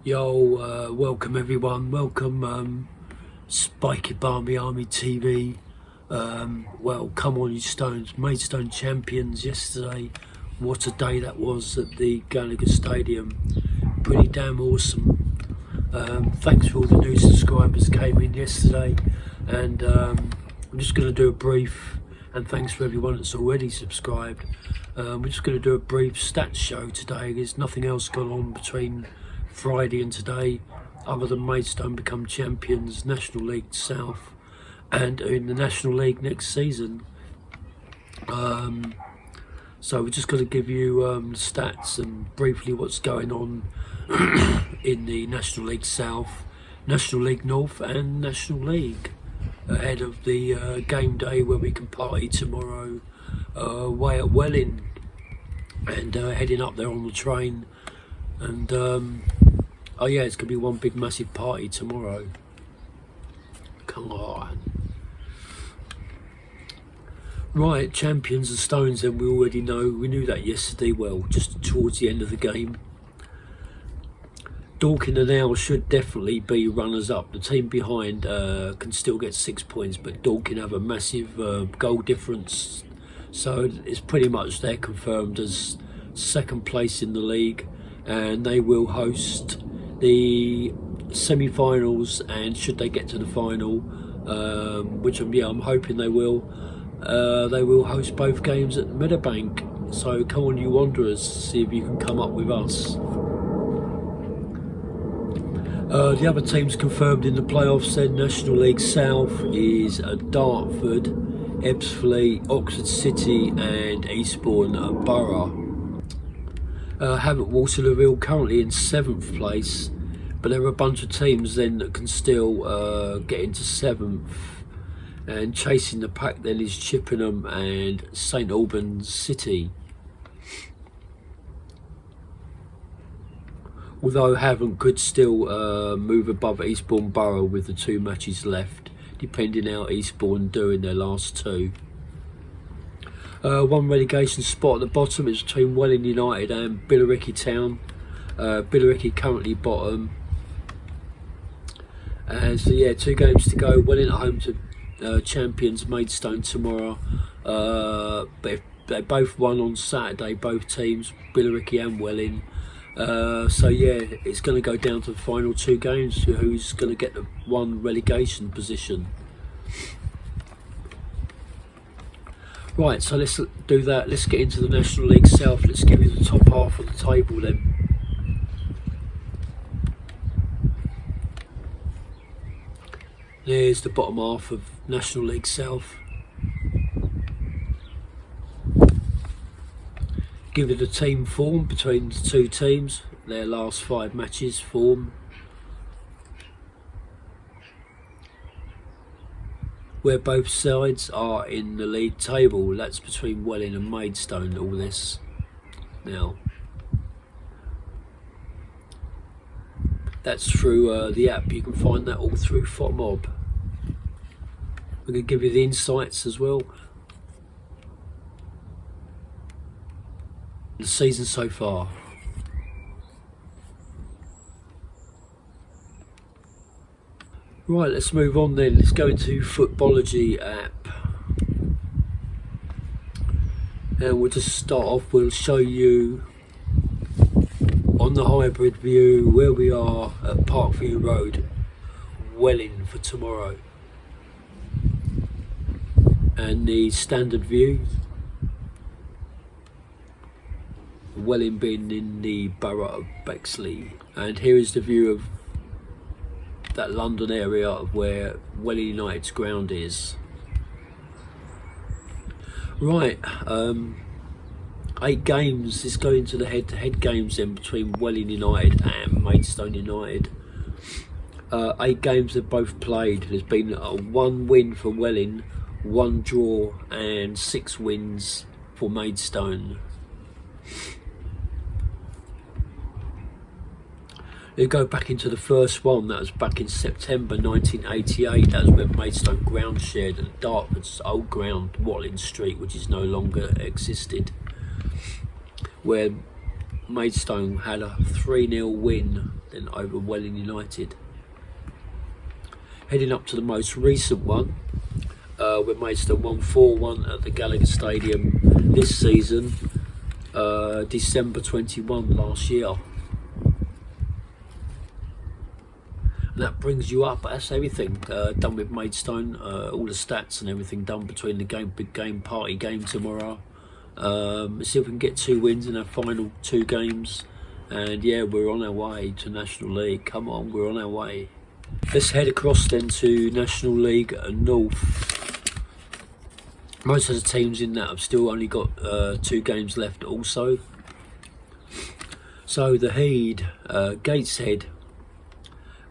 Yo, welcome everyone, welcome Spiky Barmy Army TV. Well, come on you Stones, Maidstone champions yesterday. What a day that was at the Gameday Stadium, pretty damn awesome. Thanks for all the new subscribers came in yesterday, and I'm just going to do a brief, and thanks for everyone that's already subscribed. We're just going to do a brief stats show today. There's nothing else going on between Friday and today other than Maidstone become champions, National League South, and in the National League next season. So we're just going to give you stats and briefly what's going on in the National League South, National League North and National League ahead of the game day where we can party tomorrow away at Welling, and heading up there on the train. And oh yeah, it's gonna be one big massive party tomorrow. Come on. Right, champions and Stones, then we already know. We knew that yesterday, well, just towards the end of the game. Dorking and Owl should definitely be runners up. The team behind can still get 6 points, but Dorking have a massive goal difference, so it's pretty much they're confirmed as second place in the league, and they will host the semi-finals, and should they get to the final, which I'm hoping they will host both games at the Meadowbank. So come on you Wanderers, see if you can come up with us. The other teams confirmed in the playoffs then, National League South is Dartford, Ebbsfleet, Oxford City and Eastbourne Borough. Havant Waterlooville currently in 7th place, but there are a bunch of teams then that can still get into 7th, and chasing the pack then is Chippenham and St Albans City. Although Havant could still move above Eastbourne Borough with the 2 matches left, depending how Eastbourne do in their last 2. One relegation spot at the bottom is between Welling United and Billericay Town. Billericay currently bottom. So yeah, 2 games to go. Welling at home to champions Maidstone tomorrow. But if they both won on Saturday, both teams, Billericay and Welling. So yeah, it's going to go down to the final 2 games to who's going to get the 1 relegation position. Right, so let's do that. Let's get into the National League South. Let's give you the top half of the table then. There's the bottom half of National League South. Give you the team form between the 2 teams, their last 5 matches form. Where both sides are in the league table, that's between Welling and Maidstone, all this now. That's through the app, you can find that all through FOTMob. We're going to give you the insights as well. The season so far. Right, let's move on then. Let's go into Footballogy app. And we'll just start off, we'll show you on the hybrid view where we are at Parkview Road, Welling for tomorrow. And the standard view, Welling being in the borough of Bexley. And here is the view of that London area of where Welling United's ground is. Right, 8 games. Let's go into the head-to-head games then between Welling United and Maidstone United. 8 games they've both played. There's been 1 win for Welling, 1 draw and 6 wins for Maidstone. You go back into the first one, that was back in September 1988. That was when Maidstone ground shared at Dartford's old ground, Watling Street, which is no longer existed, where Maidstone had a 3-0 win then over Welling United. Heading up to the most recent one, where Maidstone won 4-1 at the Gallagher Stadium this season, December 21 last year. And that brings you up, that's everything done with Maidstone, all the stats and everything done between the big game, party game tomorrow. Let's see if we can get 2 wins in our final 2 games, and yeah, we're on our way to National League. Come on, we're on our way. Let's head across then to National League North. Most of the teams in that have still only got 2 games left also. So the Heed, Gateshead,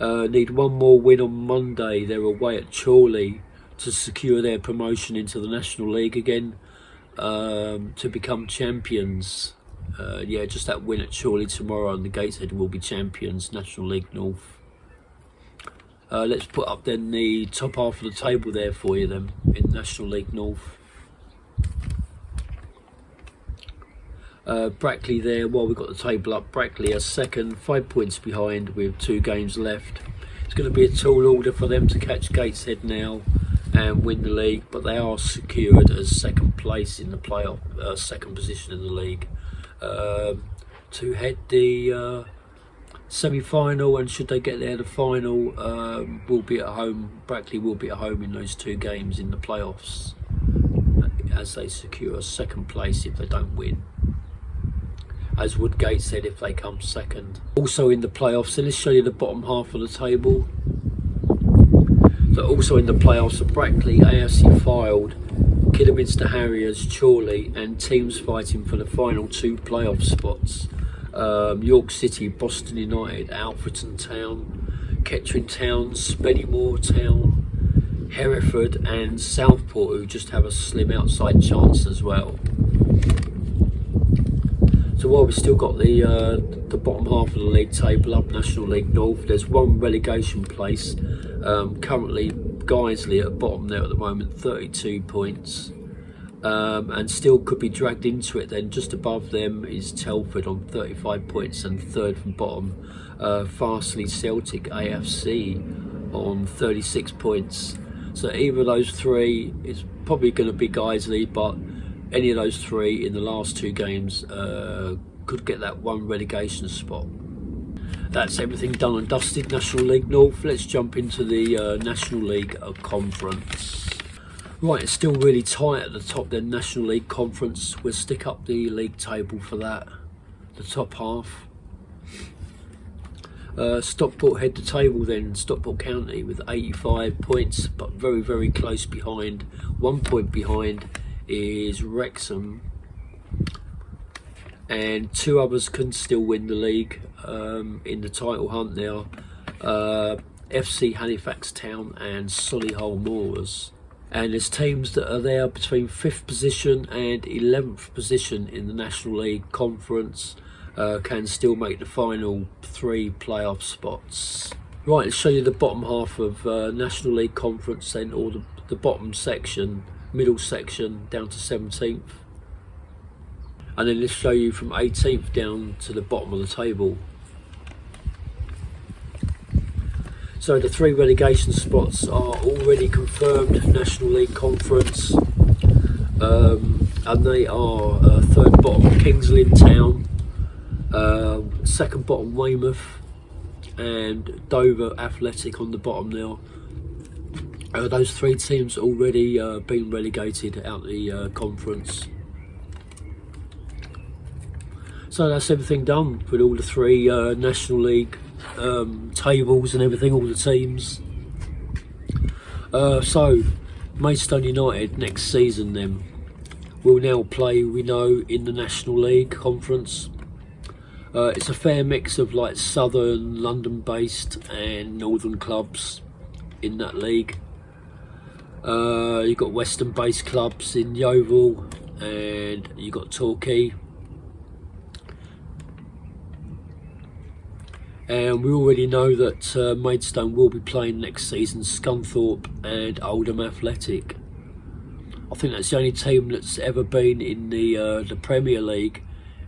need 1 more win on Monday. They're away at Chorley to secure their promotion into the National League again, to become champions. Yeah, just that win at Chorley tomorrow and the Gateshead will be champions, National League North. Let's put up then the top half of the table there for you then in National League North. Brackley there, while we've got the table up, Brackley are second, 5 points behind with 2 games left. It's going to be a tall order for them to catch Gateshead now and win the league, but they are secured as second place in the playoff, second position in the league, to head the semi-final, and should they get there, the final will be at home. Brackley will be at home in those 2 games in the playoffs, as they secure second place if they don't win, as would Gateshead if they come second. Also in the playoffs, so let's show you the bottom half of the table. So also in the playoffs, Brackley, AFC Fylde, Kidderminster Harriers, Chorley, and teams fighting for the final 2 playoff spots. York City, Boston United, Alfreton Town, Kettering Town, Spennymoor Town, Hereford and Southport, who just have a slim outside chance as well. So while we've still got the bottom half of the league table up, National League North, there's 1 relegation place. Currently Guiseley at the bottom there at the moment, 32 points. And still could be dragged into it then. Just above them is Telford on 35 points, and third from bottom, Farsley Celtic AFC on 36 points. So either of those 3 is probably going to be Guiseley, but any of those 3 in the last 2 games could get that 1 relegation spot. That's everything done and dusted, National League North. Let's jump into the National League Conference. Right, it's still really tight at the top then, National League Conference. We'll stick up the league table for that, the top half. Stockport head the table then, Stockport County with 85 points, but very, very close behind. 1 point behind is Wrexham, and 2 others can still win the league in the title hunt now. FC Halifax Town and Solihull Moors. And there's teams that are there between 5th position and 11th position in the National League Conference, can still make the final 3 playoff spots. Right, let's show you the bottom half of National League Conference then, or the bottom section, middle section down to 17th. And then let's show you from 18th down to the bottom of the table. So the 3 relegation spots are already confirmed, National League Conference, and they are 3rd bottom Kings Lynn Town, 2nd bottom Weymouth, and Dover Athletic on the bottom now. Those 3 teams already been relegated out the conference. So that's everything done with all the 3 National League tables and everything, all the teams. So Maidstone United next season then will now play, we know, in the National League Conference. It's a fair mix of like southern London based and northern clubs in that league. You've got western based clubs in Yeovil, and you've got Torquay. And we already know that Maidstone will be playing next season Scunthorpe and Oldham Athletic. I think that's the only team that's ever been in the Premier League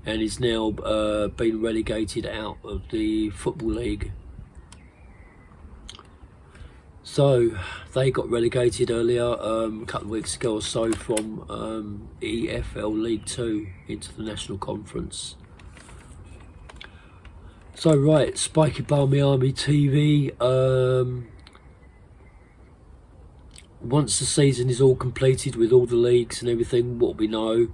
and is now been relegated out of the Football League. So they got relegated earlier, a couple of weeks ago or so, from EFL League 2 into the National Conference. So right, Spiky Barmy Army TV. Once the season is all completed with all the leagues and everything, what we know,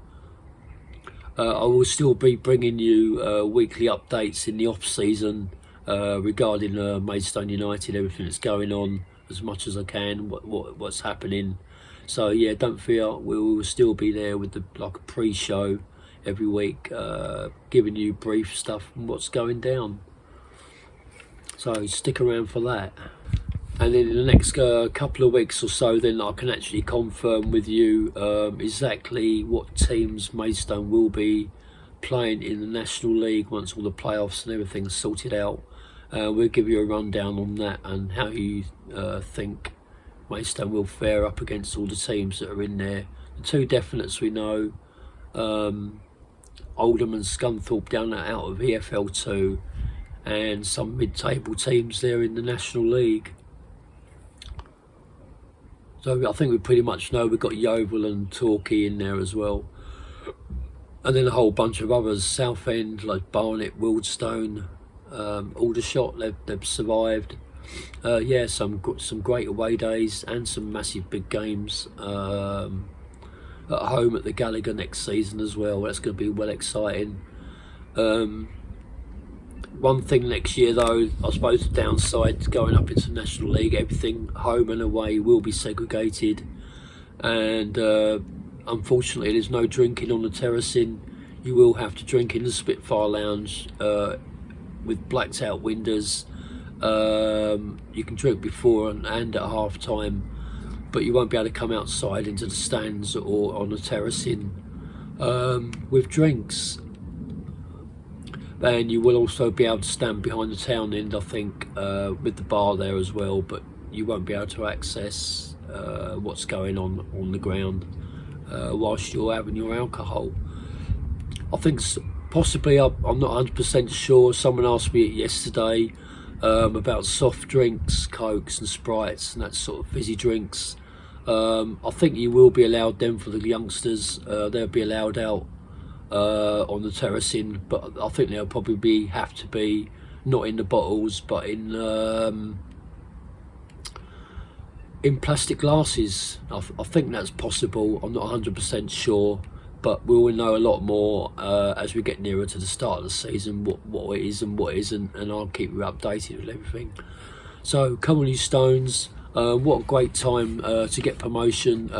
I will still be bringing you weekly updates in the off season regarding Maidstone United, everything that's going on, as much as I can, what's happening. So yeah, don't fear, we will still be there with like a pre-show every week, giving you brief stuff on what's going down. So stick around for that. And then in the next couple of weeks or so, then I can actually confirm with you exactly what teams Maidstone will be playing in the National League once all the playoffs and everything's sorted out. We'll give you a rundown on that and how you think Maidstone will fare up against all the teams that are in there. The two definites we know, Oldham and Scunthorpe down out of EFL 2, and some mid-table teams there in the National League. So I think we pretty much know we've got Yeovil and Torquay in there as well. And then a whole bunch of others, Southend, like Barnet, Wildstone, Aldershot, they've survived. Yeah, some great away days and some massive big games at home at the Gallagher next season as well. That's going to be well exciting. One thing next year though, I suppose the downside to going up into the National League, everything home and away will be segregated, and unfortunately there's no drinking on the terracing. You will have to drink in the Spitfire Lounge with blacked out windows. You can drink before and at half time, but you won't be able to come outside into the stands or on the terracing with drinks. And you will also be able to stand behind the town end, I think, with the bar there as well, but you won't be able to access what's going on the ground whilst you're having your alcohol. I think possibly, I'm not 100% sure, someone asked me yesterday about soft drinks, Cokes and Sprites and that sort of fizzy drinks. I think you will be allowed them for the youngsters. They'll be allowed out on the terracing, but I think they'll probably have to be not in the bottles, but in plastic glasses. I think that's possible. I'm not 100% sure, but we will know a lot more as we get nearer to the start of the season, what it is and what isn't, and I'll keep you updated with everything. So come on you Stones, what a great time to get promotion.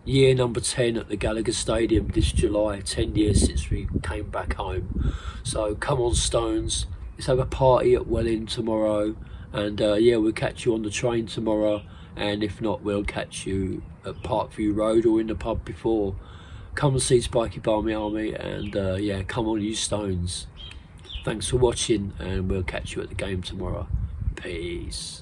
Year number 10 at the Gallagher Stadium this July, 10 years since we came back home. So come on Stones, let's have a party at Welling tomorrow, and yeah, we'll catch you on the train tomorrow, and if not, we'll catch you at Parkview Road or in the pub before. Come and see Spiky Barmy Army, and yeah, come on you Stones. Thanks for watching, and we'll catch you at the game tomorrow. Peace.